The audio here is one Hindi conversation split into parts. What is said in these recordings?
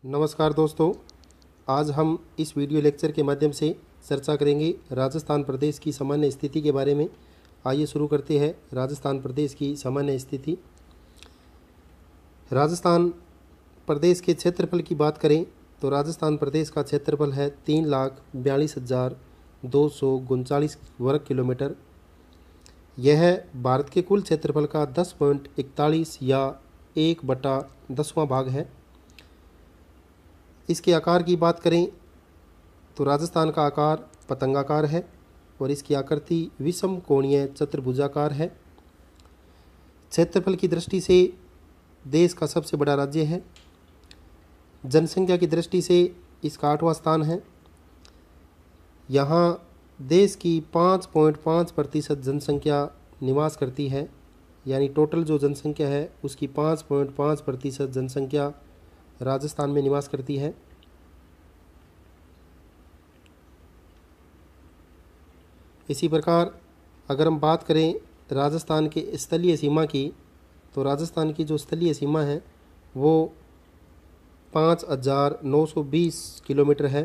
नमस्कार दोस्तों, आज हम इस वीडियो लेक्चर के माध्यम से चर्चा करेंगे राजस्थान प्रदेश की सामान्य स्थिति के बारे में। आइए शुरू करते हैं राजस्थान प्रदेश की सामान्य स्थिति। राजस्थान प्रदेश के क्षेत्रफल की बात करें तो राजस्थान प्रदेश का क्षेत्रफल है 3,42,239 वर्ग किलोमीटर। यह भारत के कुल क्षेत्रफल का 10.41 या 1/10वां भाग है। इसके आकार की बात करें तो राजस्थान का आकार पतंगाकार है और इसकी आकृति विषम कोणीय चतुर्भुजाकार है। क्षेत्रफल की दृष्टि से देश का सबसे बड़ा राज्य है। जनसंख्या की दृष्टि से इसका 8वां स्थान है। यहाँ देश की 5.5% जनसंख्या निवास करती है, यानी टोटल जो जनसंख्या है उसकी 5.5% जनसंख्या राजस्थान में निवास करती है। इसी प्रकार अगर हम बात करें राजस्थान के स्थलीय सीमा की, तो राजस्थान की जो स्थलीय सीमा है वो 5,920 किलोमीटर है।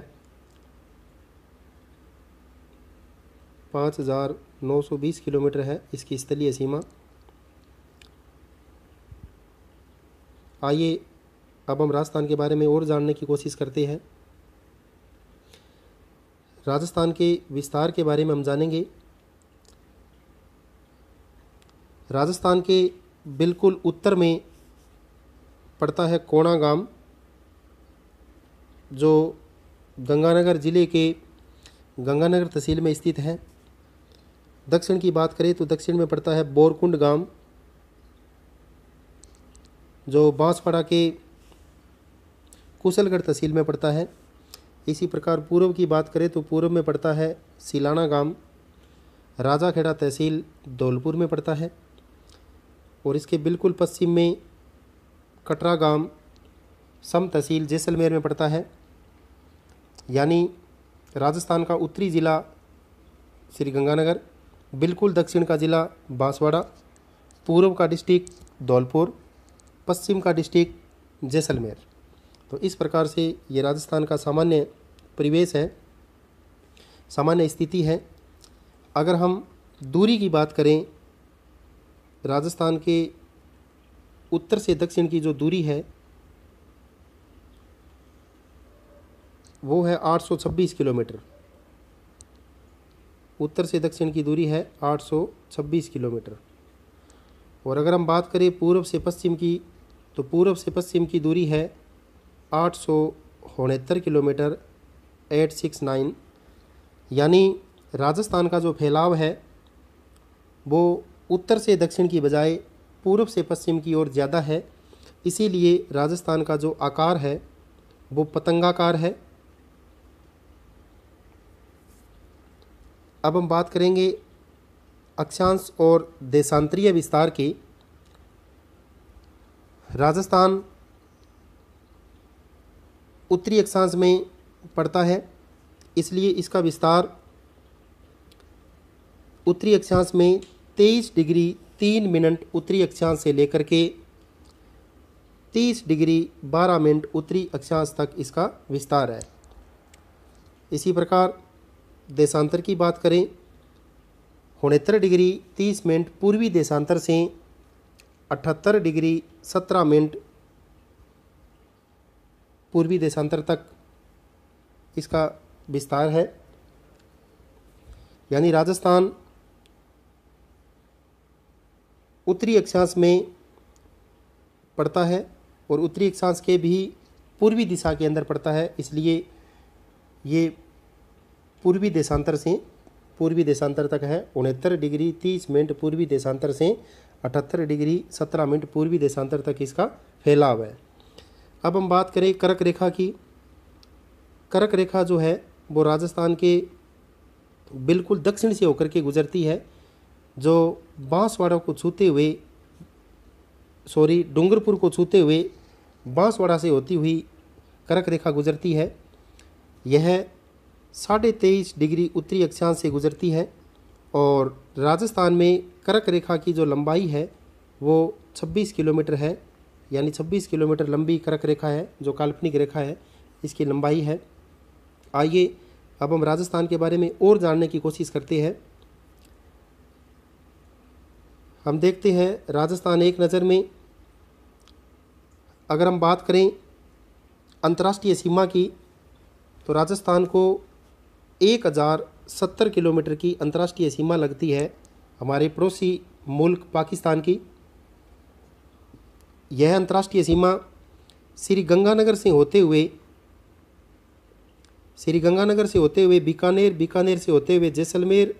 5,920 किलोमीटर है इसकी स्थलीय सीमा। आइए अब हम राजस्थान के बारे में और जानने की कोशिश करते हैं। राजस्थान के विस्तार के बारे में हम जानेंगे। राजस्थान के बिल्कुल उत्तर में पड़ता है कोणा गांव, जो गंगानगर जिले के गंगानगर तहसील में स्थित है। दक्षिण की बात करें तो दक्षिण में पड़ता है बोरकुंड गांव, जो बांसवाड़ा के कुशलगढ़ तहसील में पड़ता है। इसी प्रकार पूर्व की बात करें तो पूर्व में पड़ता है सिलाना गांव, राजाखेड़ा तहसील धौलपुर में पड़ता है। और इसके बिल्कुल पश्चिम में कटरा गांव सम तहसील जैसलमेर में पड़ता है। यानी राजस्थान का उत्तरी जिला श्री गंगानगर, बिल्कुल दक्षिण का जिला बांसवाड़ा, पूर्व का डिस्ट्रिक्ट धौलपुर, पश्चिम का डिस्ट्रिक्ट जैसलमेर। तो इस प्रकार से ये राजस्थान का सामान्य परिवेश है, सामान्य स्थिति है। अगर हम दूरी की बात करें, राजस्थान के उत्तर से दक्षिण की जो दूरी है वो है 826 किलोमीटर। उत्तर से दक्षिण की दूरी है 826 किलोमीटर। और अगर हम बात करें पूर्व से पश्चिम की, तो पूर्व से पश्चिम की दूरी है 869 किलोमीटर 869। यानी राजस्थान का जो फैलाव है वो उत्तर से दक्षिण की बजाय पूर्व से पश्चिम की ओर ज़्यादा है। इसीलिए राजस्थान का जो आकार है वो पतंगाकार है। अब हम बात करेंगे अक्षांश और देशांतरीय विस्तार की। राजस्थान उत्तरी अक्षांश में पड़ता है, इसलिए इसका विस्तार उत्तरी अक्षांश में 23 डिग्री 3 मिनट उत्तरी अक्षांश से लेकर के 30 डिग्री 12 मिनट उत्तरी अक्षांश तक इसका विस्तार है। इसी प्रकार देशांतर की बात करें, 69 डिग्री 30 मिनट पूर्वी देशांतर से 78 डिग्री 17 मिनट पूर्वी देशांतर तक इसका विस्तार है। यानी राजस्थान उत्तरी अक्षांश में पड़ता है और उत्तरी अक्षांश के भी पूर्वी दिशा के अंदर पड़ता है, इसलिए ये पूर्वी देशांतर तक है। 69 डिग्री 30 मिनट पूर्वी देशांतर से 78 डिग्री 17 मिनट पूर्वी देशांतर तक इसका फैलाव है। अब हम बात करें कर्क रेखा की। कर्क रेखा जो है वो राजस्थान के बिल्कुल दक्षिण से होकर के गुजरती है, जो बांसवाड़ा को छूते हुए डूंगरपुर को छूते हुए बांसवाड़ा से होती हुई कर्क रेखा गुजरती है। यह 23.5 डिग्री उत्तरी अक्षांश से गुजरती है और राजस्थान में कर्क रेखा की जो लंबाई है वो 26 किलोमीटर है। यानी 26 किलोमीटर लंबी कर्क रेखा है, जो काल्पनिक रेखा है, इसकी लंबाई है। आइए अब हम राजस्थान के बारे में और जानने की कोशिश करते हैं। हम देखते हैं राजस्थान एक नज़र में। अगर हम बात करें अंतर्राष्ट्रीय सीमा की, तो राजस्थान को 1070 किलोमीटर की अंतर्राष्ट्रीय सीमा लगती है हमारे पड़ोसी मुल्क पाकिस्तान की। यह अंतर्राष्ट्रीय सीमा श्री गंगानगर से होते हुए बीकानेर, बीकानेर से होते हुए जैसलमेर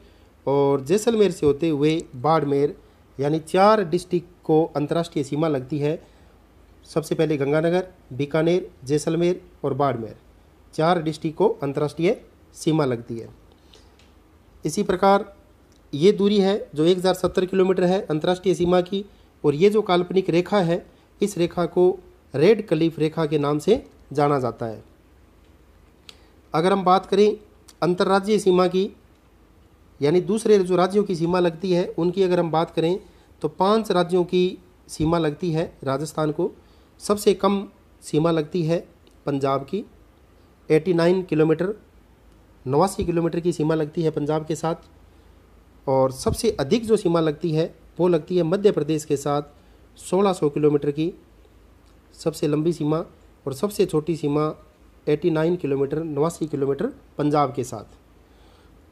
और जैसलमेर से होते हुए बाड़मेर, यानी 4 डिस्ट्रिक्ट को अंतर्राष्ट्रीय सीमा लगती है। सबसे पहले गंगानगर, बीकानेर, जैसलमेर और बाड़मेर, 4 डिस्ट्रिक्ट को अंतर्राष्ट्रीय सीमा लगती है। इसी प्रकार ये दूरी है जो 1070 किलोमीटर है अंतर्राष्ट्रीय सीमा की, और ये जो काल्पनिक रेखा है, इस रेखा को रेड क्लिफ रेखा के नाम से जाना जाता है। अगर हम बात करें अंतर्राज्यीय सीमा की, यानी दूसरे जो राज्यों की सीमा लगती है उनकी अगर हम बात करें, तो 5 राज्यों की सीमा लगती है राजस्थान को। सबसे कम सीमा लगती है पंजाब की, 89 किलोमीटर, 89 किलोमीटर की सीमा लगती है पंजाब के साथ। और सबसे अधिक जो सीमा लगती है वो लगती है मध्य प्रदेश के साथ, 1600 किलोमीटर की सबसे लंबी सीमा, और सबसे छोटी सीमा 89 किलोमीटर, 89 किलोमीटर पंजाब के साथ।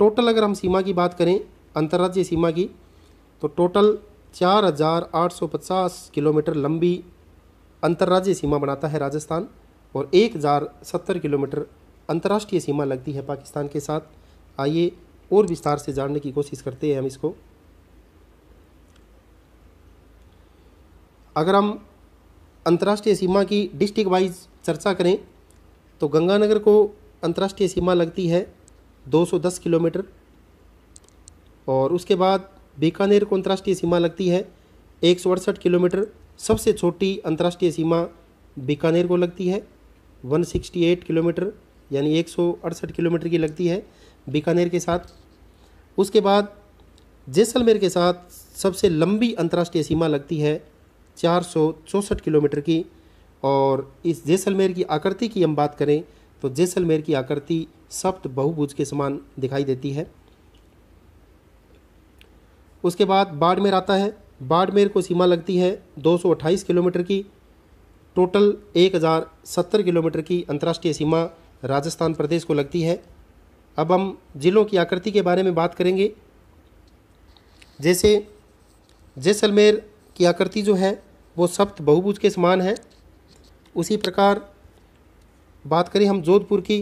टोटल अगर हम सीमा की बात करें अंतर्राज्यीय सीमा की, तो टोटल 4850 किलोमीटर लंबी अंतर्राज्यीय सीमा बनाता है राजस्थान, और 1070 किलोमीटर अंतर्राष्ट्रीय सीमा लगती है पाकिस्तान के साथ। आइए और विस्तार से जानने की कोशिश करते हैं हम इसको। अगर हम अंतर्राष्ट्रीय सीमा की डिस्ट्रिक्ट वाइज चर्चा करें, तो गंगानगर को अंतर्राष्ट्रीय सीमा लगती है 210 किलोमीटर, और उसके बाद बीकानेर को अंतर्राष्ट्रीय सीमा लगती है 168 किलोमीटर। सबसे छोटी अंतर्राष्ट्रीय सीमा बीकानेर को लगती है 168 किलोमीटर, यानी 168 किलोमीटर की लगती है बीकानेर के साथ। उसके बाद जैसलमेर के साथ सबसे लंबी अंतर्राष्ट्रीय सीमा लगती है 464 किलोमीटर की, और इस जैसलमेर की आकृति की हम बात करें तो जैसलमेर की आकृति सप्त बहुभुज के समान दिखाई देती है। उसके बाद बाड़मेर आता है। बाड़मेर को सीमा लगती है 228 किलोमीटर की। टोटल 1070 किलोमीटर की अंतर्राष्ट्रीय सीमा राजस्थान प्रदेश को लगती है। अब हम जिलों की आकृति के बारे में बात करेंगे। जैसे जैसलमेर की आकृति जो है वो सप्त बहुभुज के समान है। उसी प्रकार बात करें हम जोधपुर की,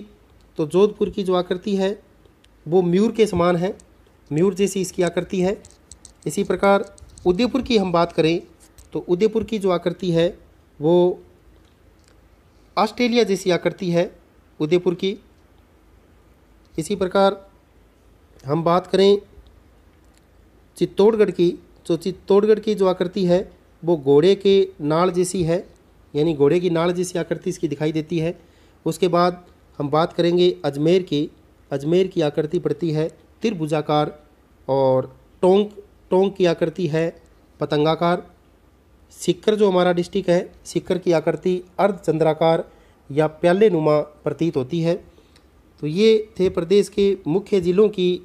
तो जोधपुर की जो आकृति है वो मयूर के समान है, मयूर जैसी इसकी आकृति है। इसी प्रकार उदयपुर की हम बात करें तो उदयपुर की जो आकृति है वो ऑस्ट्रेलिया जैसी आकृति है उदयपुर की। इसी प्रकार हम बात करें चित्तौड़गढ़ की, तो चित्तौड़गढ़ की जो आकृति है वो घोड़े के नाल जैसी है, यानी घोड़े की नाल जैसी आकृति इसकी दिखाई देती है। उसके बाद हम बात करेंगे अजमेर की। अजमेर की आकृति पड़ती है त्रिभुजाकार, और टोंक की आकृति है पतंगाकार। सीकर जो हमारा डिस्ट्रिक्ट है, सीकर की आकृति अर्धचंद्राकार या प्याले नुमा प्रतीत होती है। तो ये थे प्रदेश के मुख्य ज़िलों की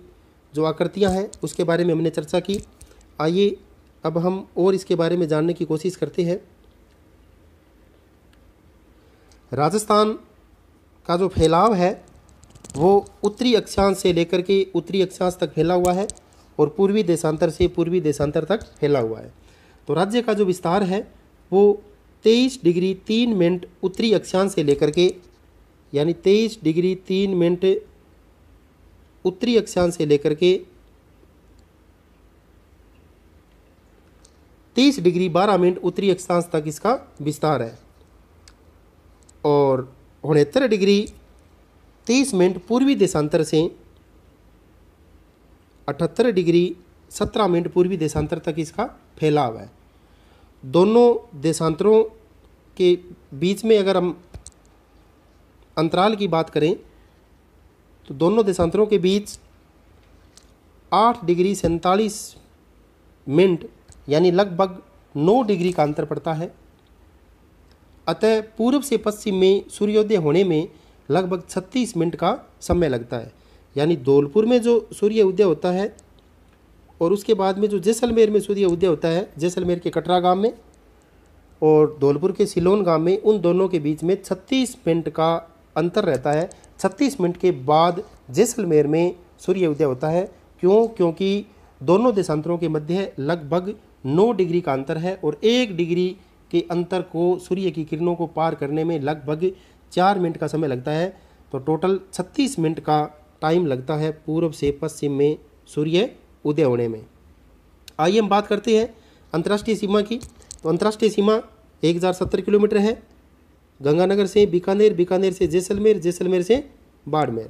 जो आकृतियां हैं उसके बारे में हमने चर्चा की। आइए अब हम और इसके बारे में जानने की कोशिश करते हैं। राजस्थान का जो फैलाव है वो उत्तरी अक्षांश से लेकर के उत्तरी अक्षांश तक फैला हुआ है, और पूर्वी देशांतर से पूर्वी देशांतर तक फैला हुआ है। तो राज्य का जो विस्तार है वो 23 डिग्री 3 मिनट उत्तरी अक्षांश से लेकर के, यानी 23 डिग्री 3 मिनट उत्तरी अक्षांश से लेकर के 30 डिग्री 12 मिनट उत्तरी अक्षांश तक इसका विस्तार है, और 69 डिग्री 30 मिनट पूर्वी देशांतर से 78 डिग्री 17 मिनट पूर्वी देशांतर तक इसका फैलाव है। दोनों देशांतरों के बीच में अगर हम अंतराल की बात करें तो दोनों देशांतरों के बीच 8 डिग्री 47 मिनट यानी लगभग 9 डिग्री का अंतर पड़ता है। अतः पूर्व से पश्चिम में सूर्योदय होने में लगभग 36 मिनट का समय लगता है। यानी धौलपुर में जो सूर्य उदय होता है और उसके बाद में जो जैसलमेर में सूर्य उदय होता है, जैसलमेर के कटरा गांव में और धौलपुर के सिलोन गांव में, उन दोनों के बीच में 36 मिनट का अंतर रहता है। 36 मिनट के बाद जैसलमेर में सूर्य उदय होता है। क्यों? क्योंकि दोनों देशांतरों के मध्य लगभग 9 डिग्री का अंतर है और 1 डिग्री के अंतर को सूर्य की किरणों को पार करने में लगभग 4 मिनट का समय लगता है। तो टोटल 36 मिनट का टाइम लगता है पूर्व से पश्चिम में सूर्य उदय होने में। आइए हम बात करते हैं अंतर्राष्ट्रीय सीमा की। तो अंतर्राष्ट्रीय सीमा 1070 किलोमीटर है। गंगानगर से बीकानेर, बीकानेर से जैसलमेर, जैसलमेर से बाड़मेर,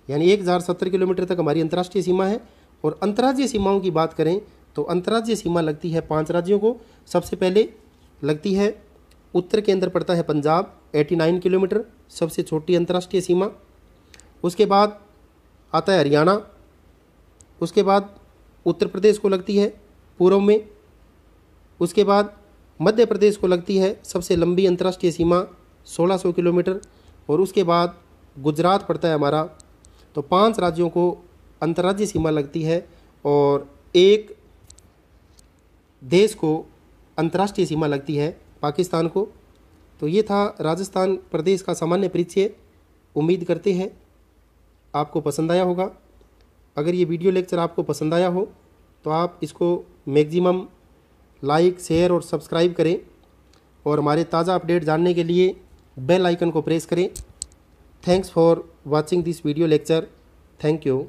यानी 1070 किलोमीटर तक हमारी अंतर्राष्ट्रीय सीमा है। और अंतर्राज्यीय सीमाओं की बात करें तो अंतर्राज्यीय सीमा लगती है 5 राज्यों को। सबसे पहले लगती है उत्तर के अंदर पड़ता है पंजाब, 89 किलोमीटर, सबसे छोटी अंतर्राष्ट्रीय सीमा। उसके बाद आता है हरियाणा। उसके बाद उत्तर प्रदेश को लगती है पूर्व में। उसके बाद मध्य प्रदेश को लगती है सबसे लंबी अंतर्राष्ट्रीय सीमा 1600 किलोमीटर। और उसके बाद गुजरात पड़ता है हमारा। तो 5 राज्यों को अंतर्राज्यीय सीमा लगती है और एक देश को अंतर्राष्ट्रीय सीमा लगती है, पाकिस्तान को। तो ये था राजस्थान प्रदेश का सामान्य परिचय। उम्मीद करते हैं आपको पसंद आया होगा। अगर ये वीडियो लेक्चर आपको पसंद आया हो तो आप इसको मैक्सिमम लाइक, शेयर और सब्सक्राइब करें और हमारे ताज़ा अपडेट जानने के लिए बेल आइकन को प्रेस करें। Thanks for watching this video lecture. Thank you.